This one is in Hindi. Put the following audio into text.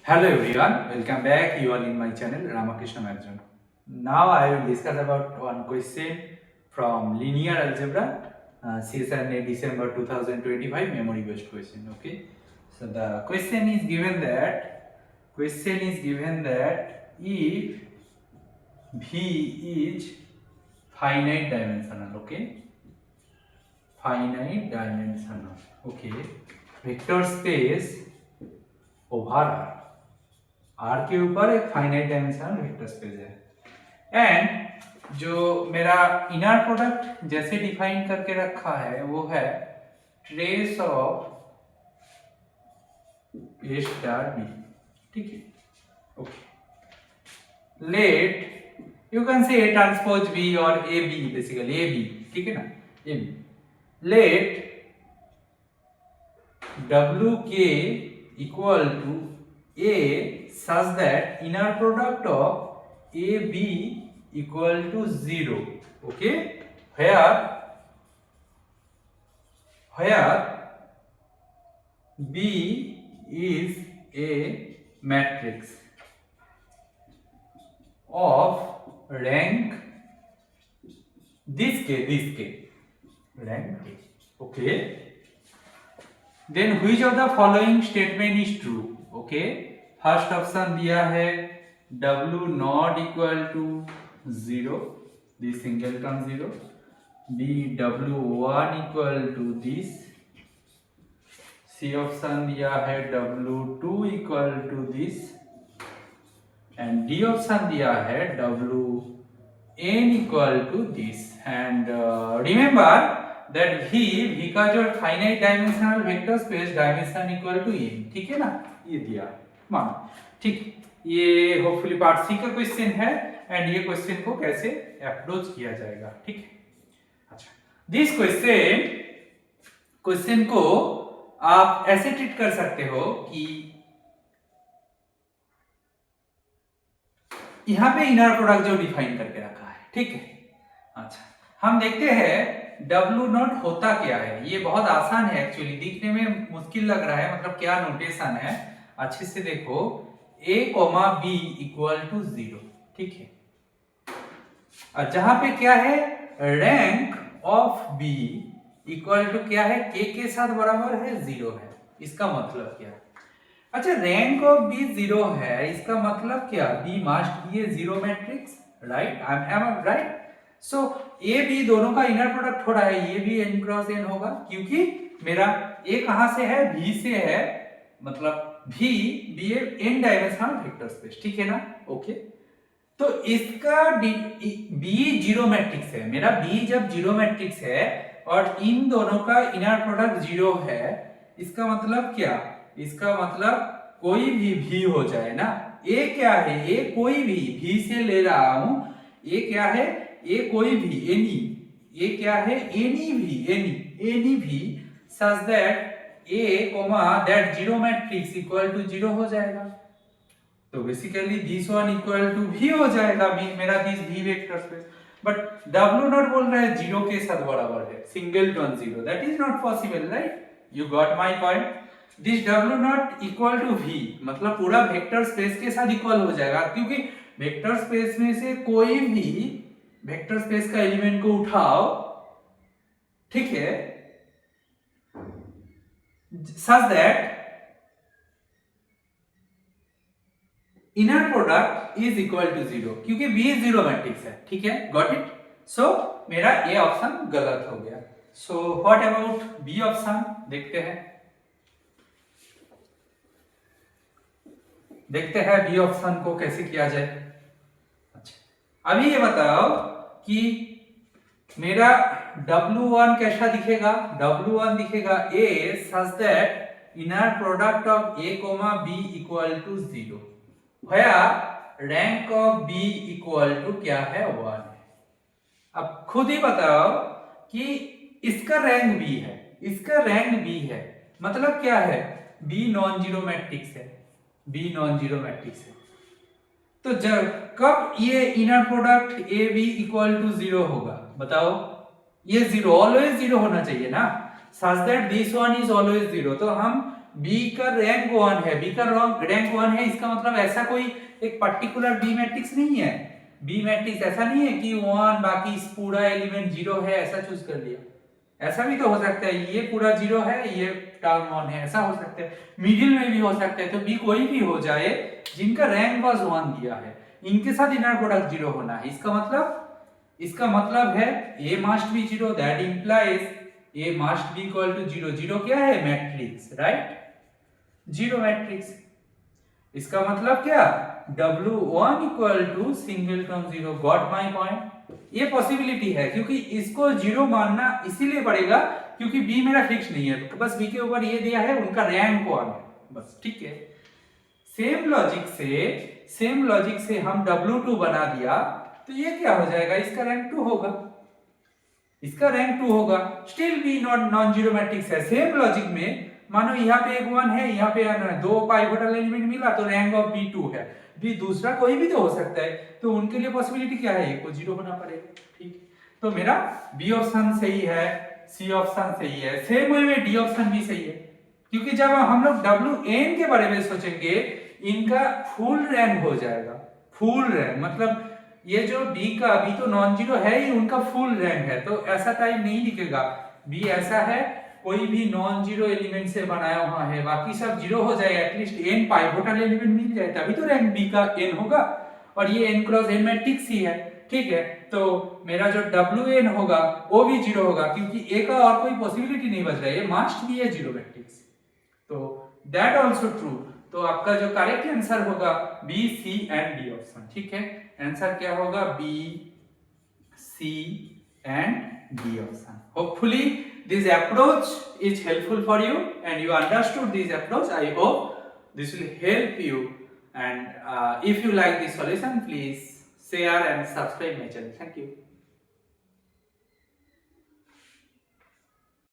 Hello everyone, welcome back. You are in my channel Ramakrishna Mathjon. Now I will discuss about one question from linear algebra, CSNA December 2025 memory based question. Okay, so the question is given that if V is finite dimensional. Okay, finite dimensional. Okay, vector space over R के ऊपर एक फाइनाइट डायमेंशनल वेक्टर स्पेस है एंड जो मेरा इनर प्रोडक्ट जैसे डिफाइन करके रखा है वो है trace of A star B. ठीक है, okay, let you can say A transpose B और A B, basically A B, ठीक है ना, A B, let W K equal to A such that inner product of AB equal to 0. Okay, where B is a matrix of rank this K rank K. Okay, then which of the following statement is true? Okay, first option दिया है W not equal to 0, this singleton 0, B W1 equal to this, C option दिया है W2 equal to this and D option दिया है WN equal to this. And remember that V का जो finite dimensional vector space dimension equal to n, ठीक है ना, ये दिया मान, ठीक। ये होपफुली पार्ट सी का क्वेश्चन है एंड ये क्वेश्चन को कैसे अप्रोच किया जाएगा, ठीक है। अच्छा, दिस क्वेश्चन को आप ऐसे ट्रीट कर सकते हो कि यहां पे इनर प्रोडक्ट जो डिफाइन करके रखा है, ठीक है। अच्छा, हम देखते हैं W नॉट होता क्या है। ये बहुत आसान है एक्चुअली, दिखने में मुश्किल लग रहा है, मतलब क्या नोटेशन है अच्छे से देखो, A, B इक्वल टू 0, ठीक है। और जहां पे क्या है, rank of B equal to क्या है, K के साथ बराबर है 0 है। इसका मतलब क्या है? अच्छा, रैंक ऑफ B 0 है, इसका मतलब क्या, B must be a 0 matrix, right? I am right? So A B दोनों का इनर प्रोडक्ट हो रहा है, ये भी n क्रॉस n होगा, क्योंकि मेरा ए कहां से है, V से है, मतलब V be n dimensional vector space, ठीक है ना, ओके। तो इसका B जीरो मैट्रिक्स है, मेरा B जब जीरो मैट्रिक्स है और इन दोनों का इनर प्रोडक्ट 0 है, इसका मतलब क्या, इसका मतलब कोई भी V हो जाए ना, A क्या है, A कोई भी V से ले रहा हूं, A क्या है, A कोई भी एनी, A क्या है, एनी भी such that A, that zero matrix equal to 0 हो जाएगा। तो basically this one equal to V हो जाएगा, मेरा this V vector space. But W not बोल रहा है 0 के साथ बराबर है, singleton 0, that is not possible, right? You got my point. This W not equal to V मतलब पूरा वेक्टर स्पेस के साथ इक्वल हो जाएगा, क्योंकि वेक्टर स्पेस में से कोई भी वेक्टर स्पेस का एलिमेंट को उठाओ, ठीक है, such that inner product is equal to 0, क्योंकि B जीरो मैट्रिक्स है, ठीक है, गॉट इट। सो मेरा ए ऑप्शन गलत हो गया। So what about B option, देखते हैं बी ऑप्शन को कैसे किया जाए। अच्छा, अभी ये बताओ कि मेरा W1 कैसा दिखेगा, W1 दिखेगा A such that inner product of A, B equal to 0, where rank of B equal to क्या है, 1 है। अब खुद ही बताओ कि इसका रैंक B है, इसका रैंक B है, मतलब क्या है, B नॉन जीरो मैट्रिक्स है, B नॉन जीरो मैट्रिक्स है। तो जब कब ये inner product A B equal to 0 होगा, बताओ? ये 0, ऑलवेज 0 होना चाहिए ना, such that this one is always 0। तो हम बी का रैंक 1 है, बी का रैंक 1 है, इसका मतलब ऐसा कोई एक पर्टिकुलर बी मैट्रिक्स नहीं है। बी मैट्रिक्स ऐसा नहीं है कि 1 बाकी इस पूरा एलिमेंट 0 है ऐसा चूज कर लिया। ऐसा भी तो हो सकता है, ये पूरा 0 है, ये टर्म 1 है, ऐसा हो सकता है। मिडिल में भी हो सकता है, तो बी कोई भी हो जाए जिनका रैंक वाज 1 दिया है, इनके साथ इनर प्रोडक्ट 0 होना है। इसका मतलब है a must be 0, that implies a must be equal to 0। 0 क्या है? Matrix, right? 0 मैट्रिक्स। इसका मतलब क्या? W1 equal to singleton 0। Got my point? ये पॉसिबिलिटी है, क्योंकि इसको 0 मानना इसीलिए पड़ेगा क्योंकि B मेरा फिक्स नहीं है, तो बस B के ऊपर ये दिया है, उनका रैंक 1 है, बस, ठीक है। सेम लॉजिक से हम W2 बना दिया, तो ये क्या हो जाएगा? इसका रैंक 2 होगा, इसका रैंक 2 होगा। Still be non zero matrix है। सेम लॉजिक में मानो यहाँ पे एक 1 है, यहाँ पे 2 पाइवोटल एलिमेंट मिला, तो रैंक ऑफ बी 2 है। बी दूसरा कोई भी तो हो सकता है, तो उनके लिए पॉसिबिलिटी क्या है? एक को 0 होना पड़ेगा, ठीक। तो मेरा बी ऑप्शन सही है, सी ऑप्शन सही है। सेम वे में डी ऑप्शन भी सही है, क्योंकि जब हम लोग WN के बारे में सोचेंगे, इनका फुल रैंक हो जाएगा। फुल रैंक मतलब ये जो बी तो नॉन जीरो है ही, उनका फुल रैंक है, तो ऐसा टाइप नहीं लिखेगा। बी ऐसा है, कोई भी नॉन जीरो एलिमेंट से बनाया हुआ है, बाकी सब जीरो हो जाए, एटलीस्ट n पाइवोटल एलिमेंट मिल जाए, तभी तो रैंक बी का n होगा, और ये n क्रॉस n मैट्रिक्स ही है, ठीक है। तो मेरा जो WN होगा वो भी 0 होगा, क्योंकि a का और कोई पॉसिबिलिटी नहीं बच रहा है, ये मस्ट भी है 0 मैट्रिक्स। तो दैट आल्सो ट्रू। तो आपका जो करेक्ट आंसर होगा B, C and D option, ठीक है। आंसर क्या होगा? B, C and D option. Hopefully this approach is helpful for you and you understood this approach. I hope this will help you, and if you like this solution, please share and subscribe my channel. Thank you.